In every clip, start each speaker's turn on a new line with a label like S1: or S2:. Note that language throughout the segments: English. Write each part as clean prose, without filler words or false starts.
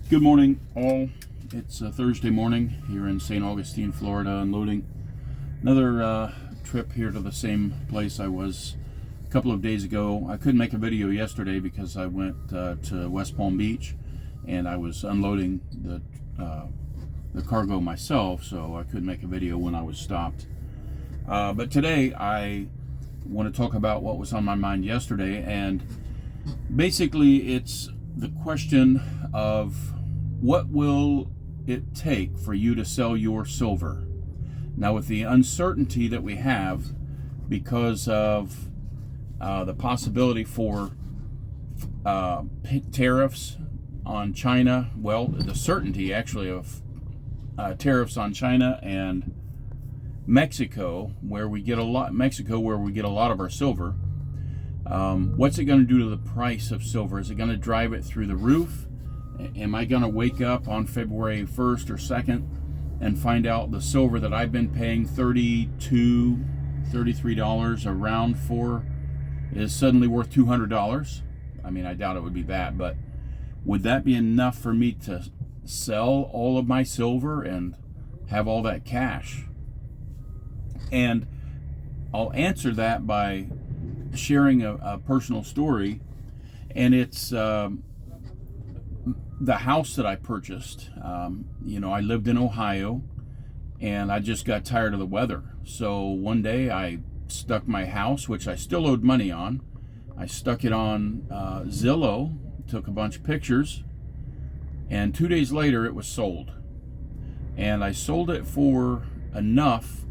S1: Good morning, all. It's Thursday morning here in St. Augustine, Florida, unloading another trip here to the same place I was a couple of days ago. I couldn't make a video yesterday because I went to West Palm Beach and I was unloading the cargo myself, so I couldn't make a video when I was stopped. But today I want to talk about what was on my mind yesterday, and basically it's the question of what will it take for you to sell your silver. Now, with the uncertainty that we have because of the possibility for tariffs on China, well, the certainty actually of tariffs on China and Mexico, where we get a lot of our silver. What's it going to do to the price of silver? Is it going to drive it through the roof? Am I going to wake up on February 1st or 2nd and find out the silver that I've been paying $32, $33 a round for is suddenly worth $200? I mean, I doubt it would be that, but would that be enough for me to sell all of my silver and have all that cash? And I'll answer that by sharing a personal story, and it's the house that I purchased. I lived in Ohio and I just got tired of the weather. So one day I stuck my house, which I still owed money on, I stuck it on Zillow, took a bunch of pictures, and 2 days later it was sold. And I sold it for enough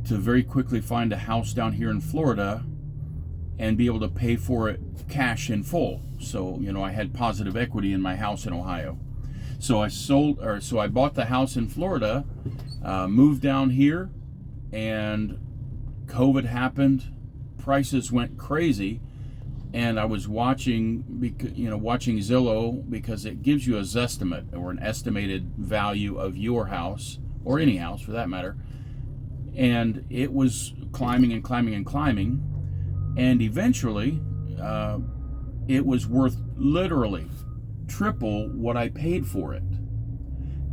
S1: to very quickly find a house down here in Florida and be able to pay for it cash in full. So, I had positive equity in my house in Ohio. So I bought the house in Florida, moved down here, and COVID happened. Prices went crazy, and I was watching Zillow, because it gives you a zestimate, or an estimated value of your house, or any house for that matter. And it was climbing and climbing and climbing, and eventually it was worth literally triple what I paid for it.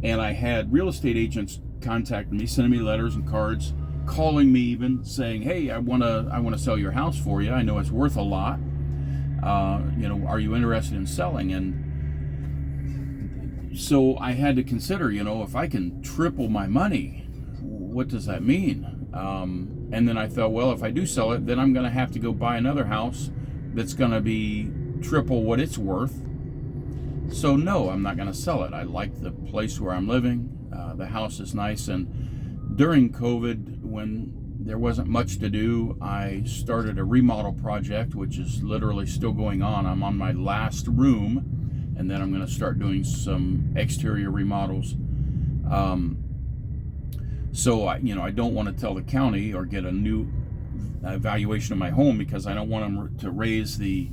S1: And I had real estate agents contacting me, sending me letters and cards, calling me even, saying, "Hey, I want to sell your house for you. I know it's worth a lot. Are you interested in selling?" And so I had to consider, if I can triple my money, what does that mean? And then I thought, well, if I do sell it, then I'm going to have to go buy another house that's going to be triple what it's worth. So no, I'm not going to sell it. I like the place where I'm living. The house is nice. And during COVID, when there wasn't much to do, I started a remodel project, which is literally still going on. I'm on my last room, and then I'm going to start doing some exterior remodels. So I don't want to tell the county or get a new valuation of my home, because I don't want them to raise the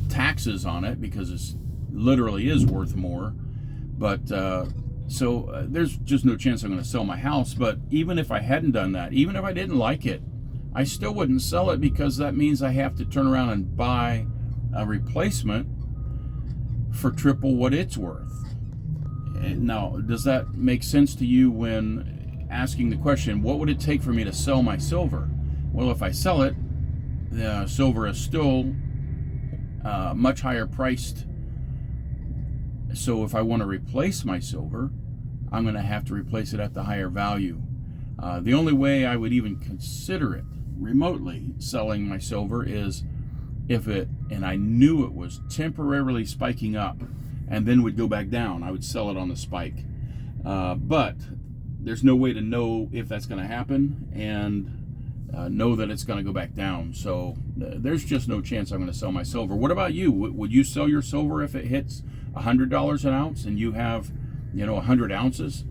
S1: taxes on it, because it literally is worth more. But so there's just no chance I'm going to sell my house. But even if I hadn't done that, even if I didn't like it, I still wouldn't sell it, because that means I have to turn around and buy a replacement for triple what it's worth. Now, does that make sense to you when asking the question, what would it take for me to sell my silver? Well, if I sell it, the silver is still much higher priced. So if I want to replace my silver, I'm going to have to replace it at the higher value. The only way I would even consider it remotely selling my silver is if I knew it was temporarily spiking up and then would go back down. I would sell it on the spike. But there's no way to know if that's going to happen and know that it's going to go back down. So there's just no chance I'm going to sell my silver. What about you? Would you sell your silver if it hits $100 an ounce and you have 100 ounces,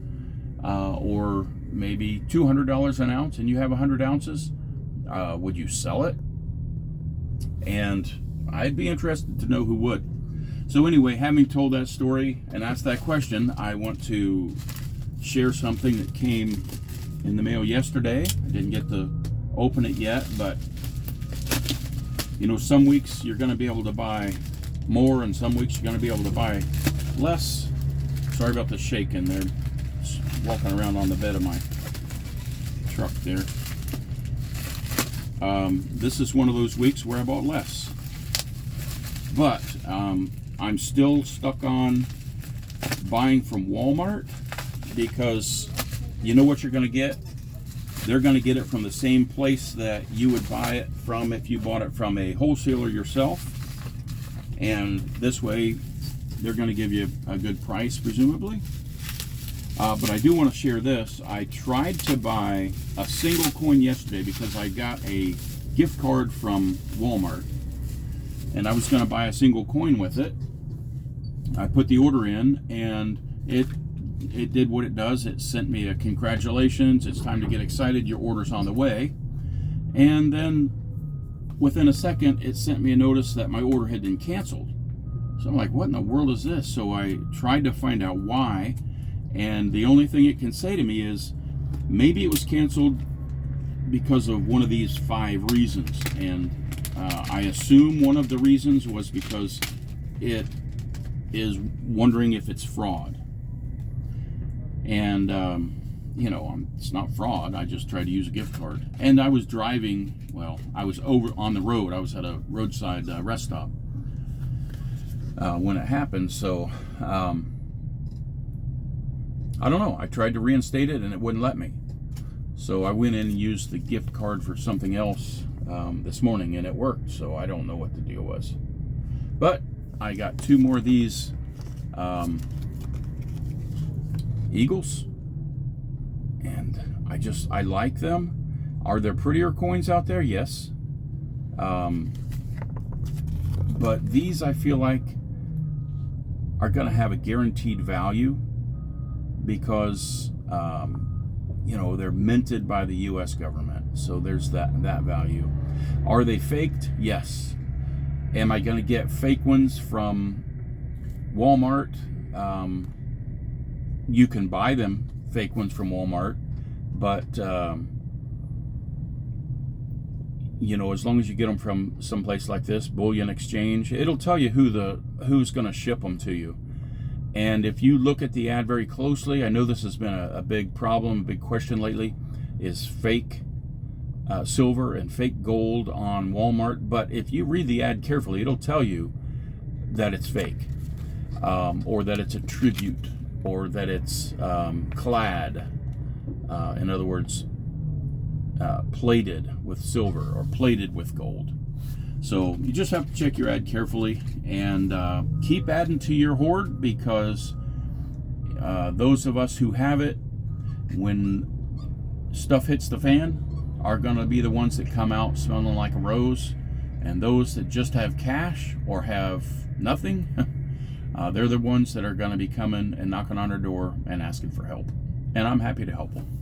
S1: or maybe $200 an ounce and you have 100 ounces? Would you sell it? And I'd be interested to know who would. So anyway, having told that story and asked that question, I want to share something that came in the mail yesterday. I didn't get to open it yet, but some weeks you're going to be able to buy more, and some weeks you're going to be able to buy less. Sorry about the shaking there. Just walking around on the bed of my truck there. This is one of those weeks where I bought less. But I'm still stuck on buying from Walmart, because you know what you're going to get? They're going to get it from the same place that you would buy it from if you bought it from a wholesaler yourself. And this way, they're going to give you a good price, presumably. But I do want to share this. I tried to buy a single coin yesterday because I got a gift card from Walmart. And I was going to buy a single coin with it. I put the order in, and it did what it does. It sent me a congratulations, it's time to get excited, your order's on the way. And then within a second, it sent me a notice that my order had been canceled. So I'm like, what in the world is this? So I tried to find out why, and the only thing it can say to me is maybe it was canceled because of one of these 5 reasons. And I assume one of the reasons was because it is wondering if it's fraud. And you know, it's not fraud. I just tried to use a gift card. And I was driving, well, I was over on the road. I was at a roadside rest stop when it happened. So I don't know. I tried to reinstate it and it wouldn't let me. So I went in and used the gift card for something else this morning, and it worked. So I don't know what the deal was. But I got 2 more of these Eagles, and I like them. Are there prettier coins out there? Yes. But these, I feel like, are going to have a guaranteed value because you know, they're minted by the US government. So there's that value. Are they faked? Yes. Am I going to get fake ones from Walmart? You can buy them, fake ones from Walmart, but you know, as long as you get them from someplace like this, Bullion Exchange, it'll tell you who's going to ship them to you. And if you look at the ad very closely, I know this has been a big problem, a big question lately, is fake silver and fake gold on Walmart. But if you read the ad carefully, it'll tell you that it's fake, or that it's a tribute, or that it's clad, in other words, plated with silver or plated with gold. So you just have to check your ad carefully and keep adding to your hoard, because those of us who have it, when stuff hits the fan, are going to be the ones that come out smelling like a rose. And those that just have cash or have nothing, they're the ones that are going to be coming and knocking on our door and asking for help. And I'm happy to help them.